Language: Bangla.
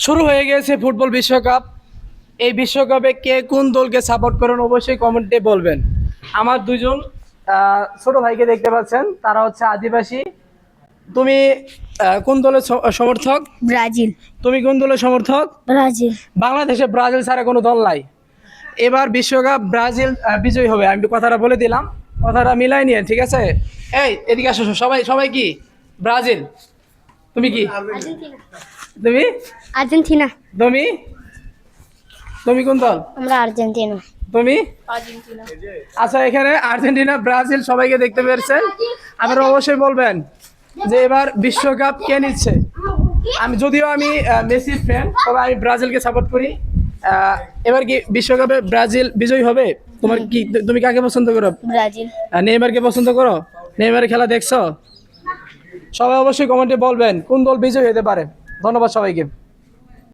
শুরু হয়ে গেছে ফুটবল বিশ্বকাপ। এই বিশ্বকাপে কে কোন দলকে সাপোর্ট করেন অবশ্যই কমেন্টে বলবেন। আমার দুজন ছোট ভাইকে দেখতে পাচ্ছেন, তারা হচ্ছে আদিবাসী। তুমি কোন দলের সমর্থক? ব্রাজিল। তুমি কোন দলের সমর্থক? ব্রাজিল। বাংলাদেশে ব্রাজিল ছাড়া কোনো দল নাই। এবার বিশ্বকাপ ব্রাজিল বিজয়ী হবে, আমি কথাটা বলে দিলাম, কথাটা মিলাই নিয়ে, ঠিক আছে? এই এদিকে আসো, সবাই সবাই কি ব্রাজিল? তুমি কি? তুমি আর্জেন্টিনা। তুমি তুমি কোন দল? আমরা আর্জেন্টিনা। তুমি? আর্জেন্টিনা। আচ্ছা, এখানে আর্জেন্টিনা ব্রাজিল সবাইকে দেখতে পেরেছেন। আপনারা অবশ্যই বলবেন যে এবার বিশ্বকাপ কে নিচ্ছে। যদিও আমি মেসির ফ্যান, তবে আমি ব্রাজিলকে সাপোর্ট করি। এবার কি বিশ্বকাপে ব্রাজিল বিজয়ী হবে? তুমি কাকে পছন্দ করো? ব্রাজিল। নেইমারকে পছন্দ করো? নেইমারের খেলা দেখছো? সবাই অবশ্যই কমেন্টে বলবেন কোন দল বিজয়ী হতে পারে। ধন্যবাদ সবাইকে।